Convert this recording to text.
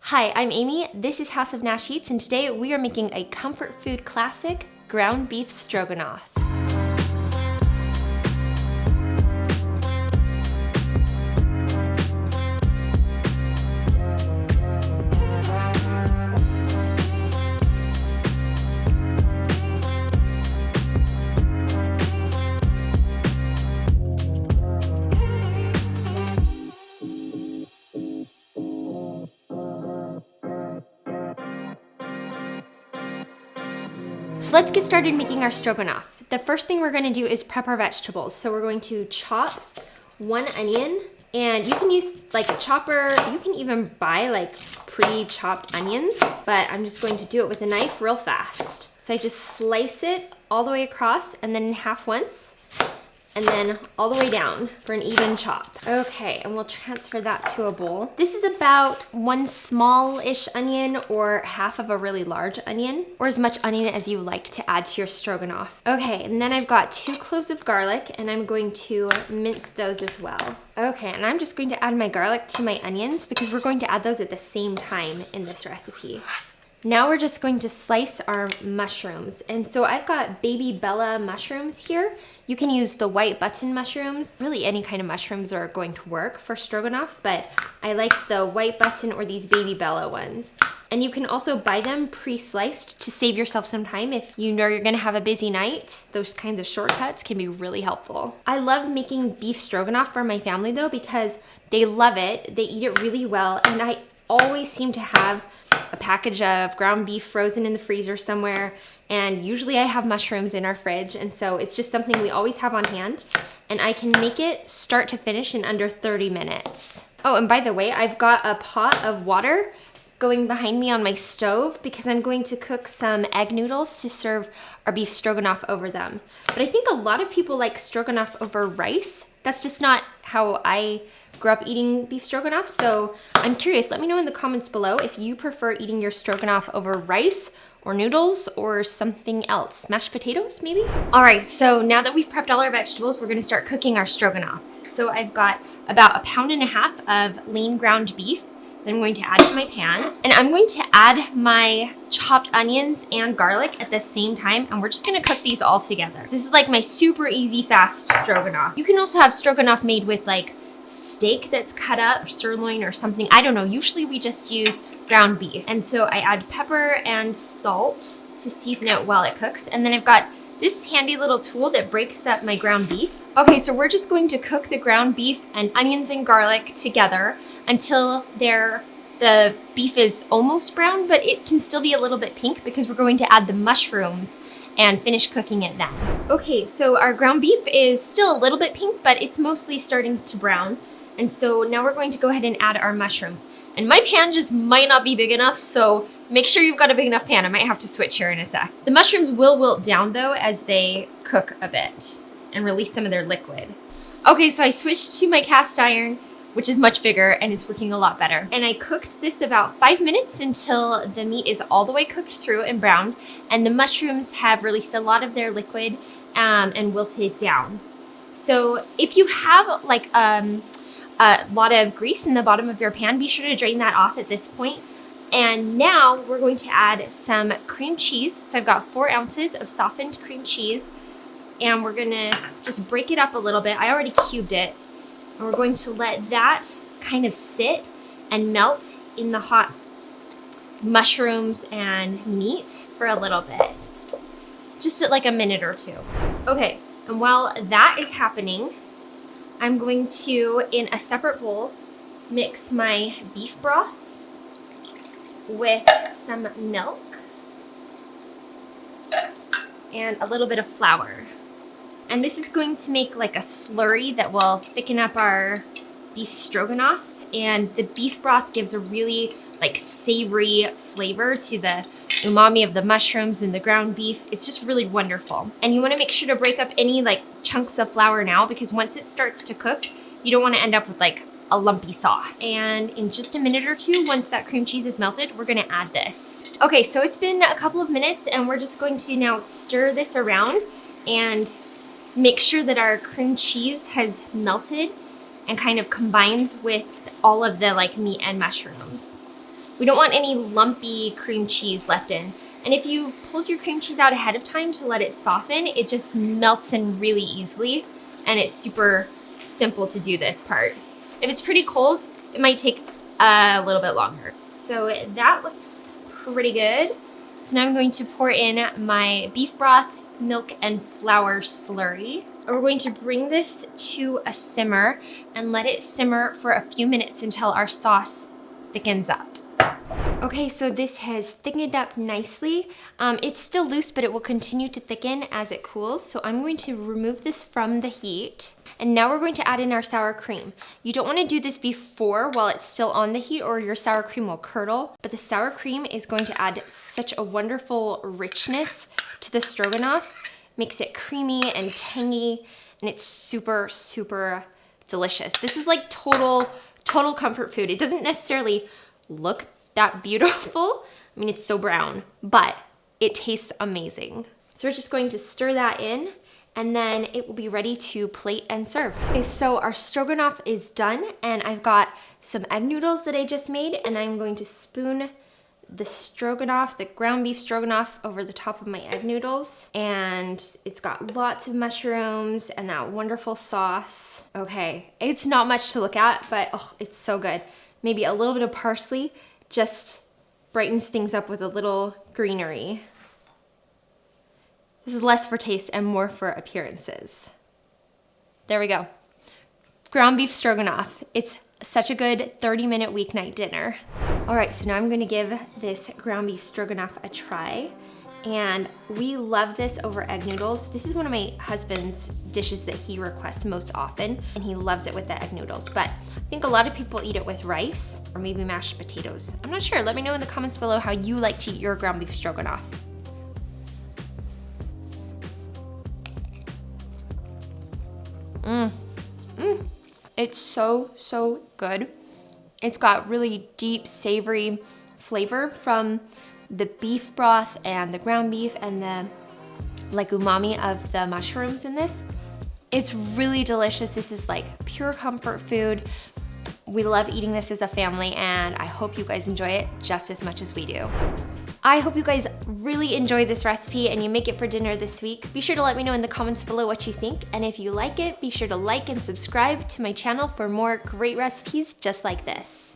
Hi, I'm Amy. This is House of Nash Eats, and today we are making a comfort food classic, ground beef stroganoff. So let's get started making our stroganoff. The first thing we're going to do is prep our vegetables. So we're going to chop one onion, and you can use like a chopper. You can even buy like pre-chopped onions, but I'm just going to do it with a knife real fast. So I just slice it all the way across and then in half once, and then all the way down for an even chop. Okay, and we'll transfer that to a bowl. This is about one small-ish onion or half of a really large onion, or as much onion as you like to add to your stroganoff. Okay, and then I've got 2 cloves of garlic, and I'm going to mince those as well. Okay, and I'm just going to add my garlic to my onions because we're going to add those at the same time in this recipe. Now we're just going to slice our mushrooms. And so I've got baby Bella mushrooms here. You can use the white button mushrooms. Really any kind of mushrooms are going to work for stroganoff, but I like the white button or these baby Bella ones. And you can also buy them pre-sliced to save yourself some time if you know you're gonna have a busy night. Those kinds of shortcuts can be really helpful. I love making beef stroganoff for my family though because they love it, they eat it really well, and I always seem to have a package of ground beef frozen in the freezer somewhere, and usually I have mushrooms in our fridge, and so it's just something we always have on hand, and I can make it start to finish in under 30 minutes. Oh, and by the way, I've got a pot of water going behind me on my stove because I'm going to cook some egg noodles to serve our beef stroganoff over them. But I think a lot of people like stroganoff over rice. That's just not how I grew up eating beef stroganoff, so I'm curious. Let me know in the comments below if you prefer eating your stroganoff over rice or noodles or something else. Mashed potatoes, maybe? All right, so now that we've prepped all our vegetables, we're gonna start cooking our stroganoff. So I've got about 1.5 pounds of lean ground beef that I'm going to add to my pan. And I'm going to add my chopped onions and garlic at the same time, and we're just gonna cook these all together. This is like my super easy, fast stroganoff. You can also have stroganoff made with like steak that's cut up, sirloin or something. I don't know, usually we just use ground beef. And so I add pepper and salt to season it while it cooks. And then I've got this handy little tool that breaks up my ground beef. Okay, so we're just going to cook the ground beef and onions and garlic together until the beef is almost brown, but it can still be a little bit pink because we're going to add the mushrooms and finish cooking it then. Okay, so our ground beef is still a little bit pink, but it's mostly starting to brown. And so now we're going to go ahead and add our mushrooms. And my pan just might not be big enough, so make sure you've got a big enough pan. I might have to switch here in a sec. The mushrooms will wilt down though as they cook a bit and release some of their liquid. Okay, so I switched to my cast iron, which is much bigger and it's working a lot better. And I cooked this about 5 minutes until the meat is all the way cooked through and browned, and the mushrooms have released a lot of their liquid and wilted down. So if you have like a lot of grease in the bottom of your pan, be sure to drain that off at this point. And now we're going to add some cream cheese. So I've got 4 ounces of softened cream cheese, and we're gonna just break it up a little bit. I already cubed it. And we're going to let that kind of sit and melt in the hot mushrooms and meat for a little bit. Just at like a minute or 2. Okay, and while that is happening, I'm going to, in a separate bowl, mix my beef broth with some milk and a little bit of flour. And this is going to make like a slurry that will thicken up our beef stroganoff. And the beef broth gives a really like savory flavor to the umami of the mushrooms and the ground beef. It's just really wonderful. And you want to make sure to break up any like chunks of flour now, because once it starts to cook, you don't want to end up with like a lumpy sauce. And in just a minute or 2, once that cream cheese is melted, we're gonna add this. Okay, so it's been a couple of minutes and we're just going to now stir this around and make sure that our cream cheese has melted and kind of combines with all of the like meat and mushrooms. We don't want any lumpy cream cheese left in. And if you've pulled your cream cheese out ahead of time to let it soften, it just melts in really easily, and it's super simple to do this part. If it's pretty cold, it might take a little bit longer. So that looks pretty good. So now I'm going to pour in my beef broth, milk, and flour slurry. We're going to bring this to a simmer and let it simmer for a few minutes until our sauce thickens up. Okay, so this has thickened up nicely. It's still loose, but it will continue to thicken as it cools. So I'm going to remove this from the heat. And now we're going to add in our sour cream. You don't want to do this before while it's still on the heat, or your sour cream will curdle. But the sour cream is going to add such a wonderful richness to the stroganoff. Makes it creamy and tangy, and it's super, super delicious. This is like total comfort food. It doesn't necessarily look that beautiful. I mean, it's so brown, but it tastes amazing. So we're just going to stir that in, and then it will be ready to plate and serve. Okay, so our stroganoff is done, and I've got some egg noodles that I just made, and I'm going to spoon the stroganoff, the ground beef stroganoff, over the top of my egg noodles. And it's got lots of mushrooms and that wonderful sauce. Okay, it's not much to look at, but oh, it's so good. Maybe a little bit of parsley just brightens things up with a little greenery. This is less for taste and more for appearances. There we go. Ground beef stroganoff. It's such a good 30-minute weeknight dinner. All right, so now I'm gonna give this ground beef stroganoff a try. And we love this over egg noodles. This is one of my husband's dishes that he requests most often, and he loves it with the egg noodles. But I think a lot of people eat it with rice or maybe mashed potatoes. I'm not sure. Let me know in the comments below how you like to eat your ground beef stroganoff. It's so good. It's got really deep, savory flavor from the beef broth and the ground beef and the like umami of the mushrooms in this. It's really delicious. This is like pure comfort food. We love eating this as a family, and I hope you guys enjoy it just as much as we do. I hope you guys really enjoy this recipe and you make it for dinner this week. Be sure to let me know in the comments below what you think, and if you like it, be sure to like and subscribe to my channel for more great recipes just like this.